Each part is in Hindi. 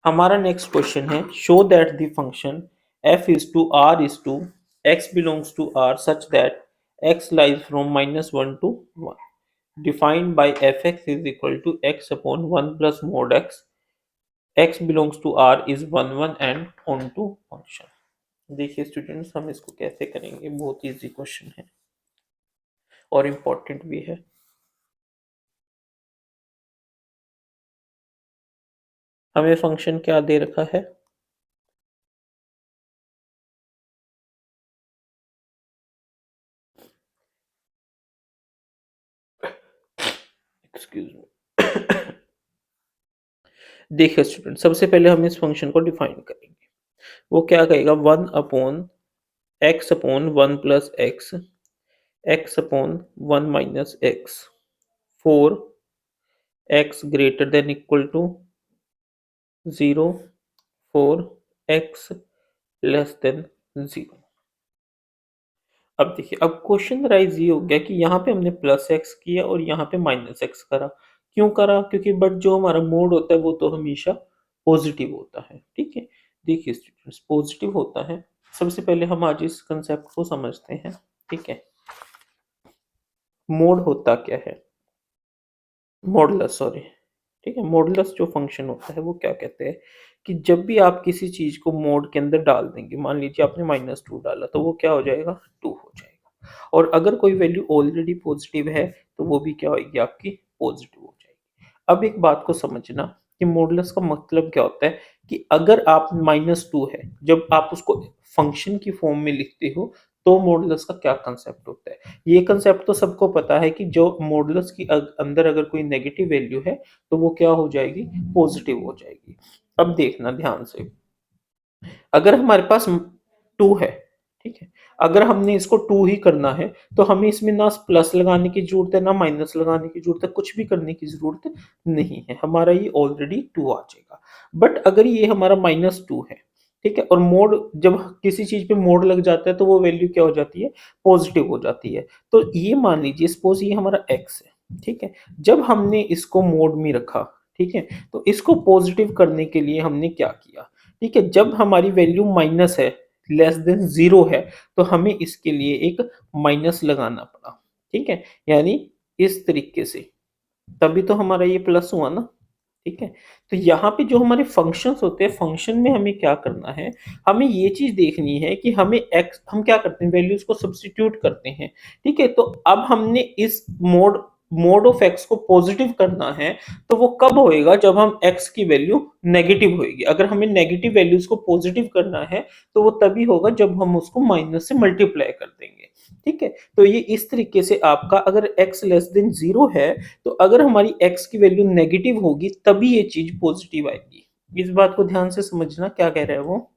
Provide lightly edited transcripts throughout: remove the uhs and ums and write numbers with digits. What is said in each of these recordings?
हमारा नेक्स्ट क्वेश्चन है show that the function f is to r is to x belongs to r such that x lies from -1 to 1 defined by fx is equal to x upon 1 plus mod x belongs to r is 1 and onto function. देखिए स्टूडेंट्स, हम इसको कैसे करेंगे, बहुत इजी क्वेश्चन है और इम्पोर्टेंट भी है। हमें फंक्शन क्या दे रखा है, एक्सक्यूज मी। देखिए स्टूडेंट, सबसे पहले हम इस फंक्शन को डिफाइन करेंगे। वो क्या कहेगा, 1/x/1 + x/1 - x, 4x greater than equal to 0, 4x less than 0। अब देखिए, अब क्वेश्चन राइज ये हो गया कि यहाँ पे हमने प्लस एक्स किया और यहाँ पे माइनस एक्स करा। क्यों करा? क्योंकि बट जो हमारा मोड होता है वो तो हमेशा पॉजिटिव होता है। ठीक है, देखिए स्टूडेंट्स, पॉजिटिव होता है। सबसे पहले हम आज इस कंसेप्ट को समझते हैं। ठीक है, मोड होता क्या है, मॉडुलस, सॉरी। ठीक है, मॉडुलस जो फंक्शन होता है वो क्या कहते हैं कि जब भी आप किसी चीज को मोड के अंदर डाल देंगे, मान लीजिए आपने -2 डाला, तो वो क्या हो जाएगा, 2 हो जाएगा। और अगर कोई वैल्यू ऑलरेडी पॉजिटिव है तो वो भी क्या होगी, आपकी पॉजिटिव हो जाएगी। अब एक बात को समझना कि मॉडुलस का मतलब क्या होता है कि अगर आप -2 है, जब आप उसको फंक्शन की फॉर्म में लिखते हो तो मॉडुलस का क्या कंसेप्ट होता है। ये कंसेप्ट तो सबको पता है कि जो मॉडुलस की अंदर अगर कोई नेगेटिव वैल्यू है तो वो क्या हो जाएगी, पॉजिटिव हो जाएगी। अब देखना ध्यान से, अगर हमारे पास 2 है, ठीक है, अगर हमने इसको 2 ही करना है तो हमें इसमें ना प्लस लगाने की जरूरत है ना माइनस लगाने की जरूरत है, कुछ भी करने की जरूरत नहीं है, हमारा ये ऑलरेडी 2 आ जाएगा। बट अगर ये हमारा -2 है, ठीक है, और मोड, जब किसी चीज पे मोड लग जाता है तो वो वैल्यू क्या हो जाती है, पॉजिटिव हो जाती है। तो ये मान लीजिए सपोज ये हमारा x है, ठीक है, जब हमने इसको मोड में रखा, ठीक है, तो इसको पॉजिटिव करने के लिए हमने क्या किया, ठीक है, जब हमारी वैल्यू माइनस है, लेस देन 0 है, तो हमें इसके लिए एक माइनस लगाना पड़ा। ठीक है, यानी इस तरीके से, तभी तो हमारा ये प्लस हुआ ना। ठीक है, तो यहाँ पे जो हमारे फंक्शंस होते हैं, फंक्शन में हमें क्या करना है, हमें ये चीज देखनी है कि हमें एक्स, हम क्या करते हैं, वैल्यूज को सब्स्टिट्यूट करते हैं। ठीक है, तो अब हमने इस मोड मोड ऑफ एक्स को पॉजिटिव करना है, तो वो कब होएगा, जब हम एक्स की वैल्यू नेगेटिव होएगी। अगर हमें नेगेटिव वैल्यूज को पॉजिटिव करना है तो वो तभी होगा जब हम उसको माइनस से मल्टीप्लाई कर देंगे। ठीक है, तो ये इस तरीके से आपका, अगर x लेस देन 0 है तो अगर हमारी x की वैल्यू नेगेटिव होगी तभी ये चीज पॉजिटिव आएगी। इस बात को ध्यान से समझना, क्या कह रहा है वो,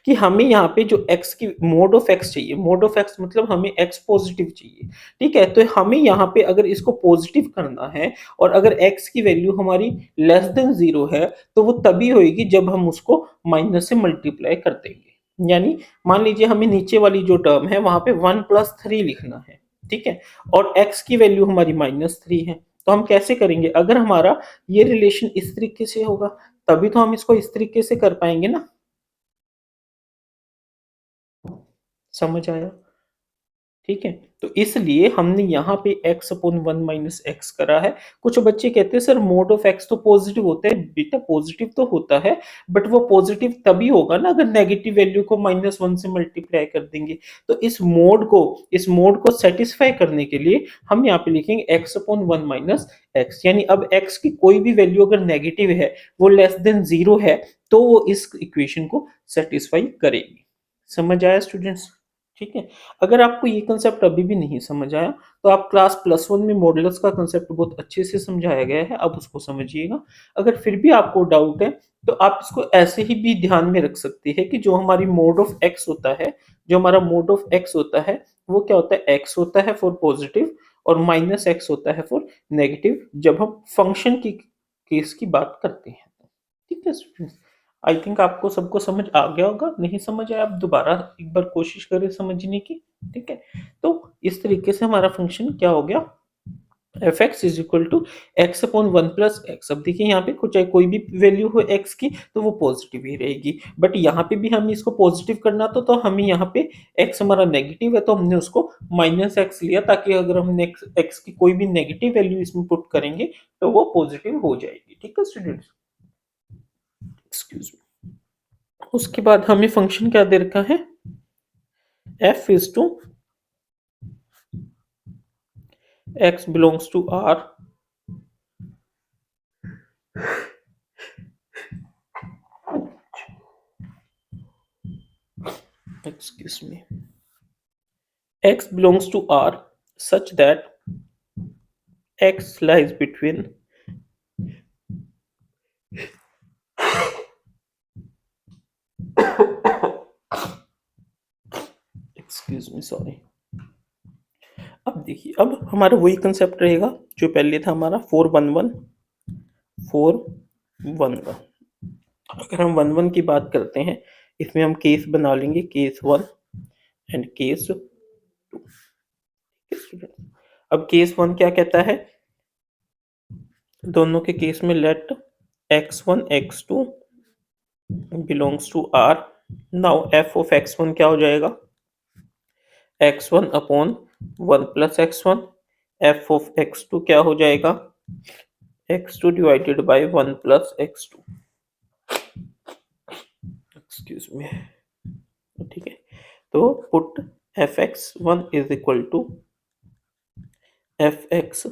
कि हमें यहाँ पे जो x की मोड ऑफ x चाहिए, मोड ऑफ x मतलब हमें x पॉजिटिव चाहिए। ठीक है, तो हमें यहाँ पे अगर इसको पॉजिटिव करना है और अगर x की वैल्यू हमारी लेस देन 0 है तो वो तभी होगी जब हम उसको माइनस से मल्टीप्लाई कर देंगे। यानी मान लीजिए हमें नीचे वाली जो टर्म है वहां पे 1 + 3 लिखना है। ठीक है, और x की वैल्यू हमारी -3 है, तो हम कैसे करेंगे, अगर हमारा ये रिलेशन इस तरीके से होगा तभी तो हम इसको इस तरीके से कर पाएंगे ना। समझ आया? ठीक है, तो इसलिए हमने यहाँ पे x/1 - x करा है। कुछ बच्चे कहते हैं सर मोड ऑफ x तो पॉजिटिव होता है। बेटा पॉजिटिव तो होता है, बट वो पॉजिटिव तभी होगा ना अगर नेगेटिव वैल्यू को -1 से मल्टीप्लाई कर देंगे। तो इस मोड को सेटिस्फाई करने के लिए हम यहाँ पे लिखेंगे x/1 - x, यानी अब x की कोई भी वैल्यू अगर नेगेटिव है, वो लेस देन 0 है, तो वो इस इक्वेशन को सेटिस्फाई करेगी। समझ आया स्टूडेंट्स? ठीक है, अगर आपको ये कंसेप्ट अभी भी नहीं समझ आया तो आप क्लास +1 में मॉडुलस का कंसेप्ट बहुत अच्छे से समझाया गया है, अब उसको समझिएगा। अगर फिर भी आपको डाउट है तो आप इसको ऐसे ही भी ध्यान में रख सकते हैं कि जो हमारी मोड ऑफ एक्स होता है, जो हमारा मोड ऑफ एक्स होता है वो क्या होता है, एक्स होता है फॉर पॉजिटिव और -x होता है फॉर नेगेटिव, जब हम फंक्शन की केस की बात करते हैं। ठीक है स्टूडेंट्स, आई थिंक आपको सबको समझ आ गया होगा। नहीं समझ आया, आप दोबारा एक बार कोशिश करें समझने की। ठीक है, तो इस तरीके से हमारा फंक्शन क्या हो गया, f x is equal to x upon one plus x. अब देखिए यहाँ पे कुछ कोई भी वैल्यू हो एक्स की तो वो पॉजिटिव ही रहेगी, बट यहाँ पे भी हमें इसको पॉजिटिव करना था तो हमें यहाँ पे एक्स हमारा नेगेटिव है तो हमने उसको माइनस एक्स लिया, ताकि अगर हम एक्स की कोई भी नेगेटिव वैल्यू इसमें पुट करेंगे तो वो पॉजिटिव हो जाएगी। ठीक है स्टूडेंट्स, एक्सक्यूज मी। उसके बाद हमें फंक्शन क्या दे रखा है, f is to x belongs to R, excuse me, x belongs to R such that x lies between excuse me sorry। अब देखिए, अब हमारा वही कंसेप्ट रहेगा जो पहले था हमारा 411 411। अगर हम 11 की बात करते हैं, इसमें हम केस बना लेंगे, केस 1 एंड केस 2। अब केस 1 क्या कहता है, दोनों के केस में let x1 x2 belongs to R। Now f of x1 क्या हो जाएगा, x1 upon 1 plus x1। f of x2 क्या हो जाएगा, x2 divided by 1 plus x2। Excuse me, ठीक है। तो put fx1 is equal to fx,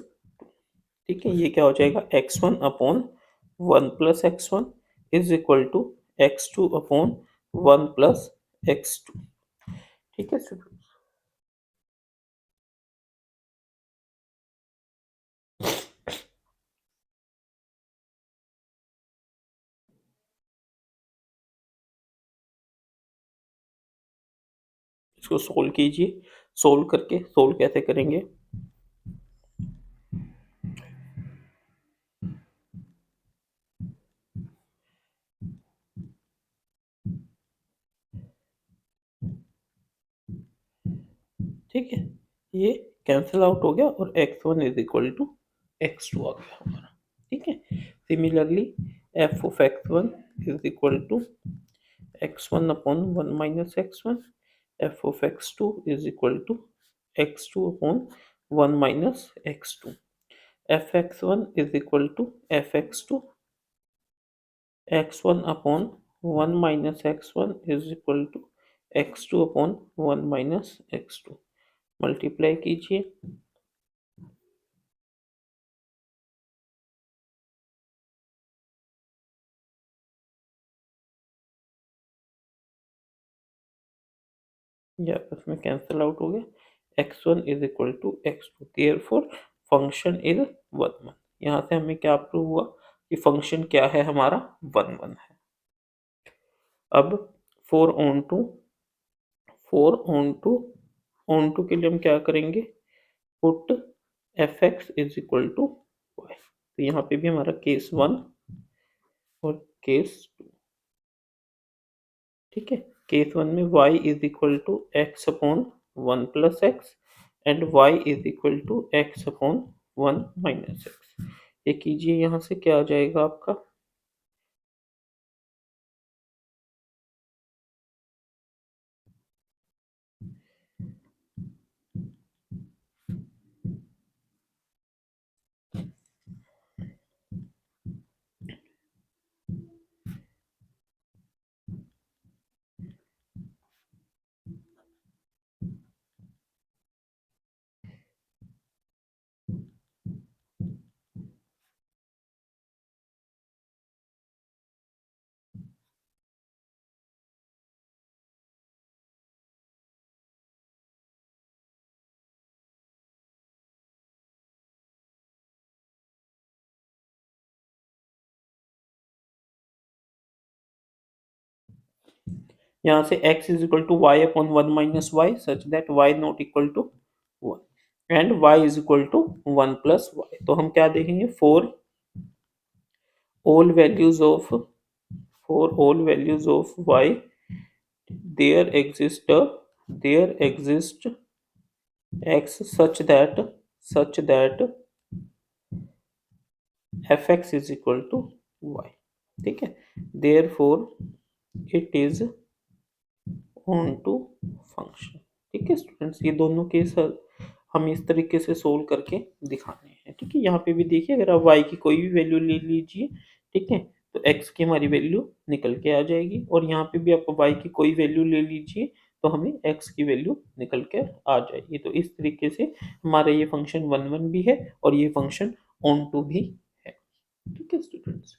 ठीक है, ये क्या हो जाएगा, x1 upon 1 plus x1 is equal to x2 upon 1 plus x2। ठीक है स्टूडेंट, इसको सोल्व कीजिए। सोल्व करके, सोल्व कैसे करेंगे, ठीक है, ये कैंसिल आउट हो गया और x1 is equal to x2 आ गया हमारा। ठीक है, similarly f of x1 is equal to x1 upon 1 minus x1, f of x2 is equal to x2 upon 1 minus x2, fx1 is equal to fx2, x1 upon 1 minus x1 is equal to x2 upon 1 minus x2। Multiply कीजिए, या आपस में कैंसिल आउट हो गया। x1 is equal to x2, therefore function is 1 1। यहाँ से हमें क्या प्रूव हुआ कि फंक्शन क्या है हमारा, 1 1 है। अब 4 ऑन टू 4 ऑन टू के लिए हम क्या करेंगे, put f x is equal to y. तो यहाँ पे भी हमारा केस 1 और केस 2, ठीक है। केस 1 में y is equal to x upon 1 plus x and y is equal to x upon 1 minus x. ये कीजिए, यहाँ से क्या आ जाएगा आपका, यहाँ से x is equal to y upon 1 minus y such that y not equal to 1 and y is equal to 1 plus y. तो हम क्या देखेंगे, all values of for all values of y there exist x such that f x is equal to y, ठीक है। Therefore it is onto function, ठीक है स्टूडेंट्स। ये दोनों केस हम इस तरीके से सोल्व करके दिखाने हैं, ठीक है। यहाँ पे भी देखिए, अगर आप y की कोई भी वैल्यू ले लीजिए, ठीक है, तो x की हमारी वैल्यू निकल के आ जाएगी, और यहाँ पे भी आप y की कोई वैल्यू ले लीजिए तो हमें x की वैल्यू निकल के आ जाएगी। तो इस तरीके से हमारा ये फंक्शन वन वन भी है और ये फंक्शन ऑन टू भी है, ठीक है स्टूडेंट्स।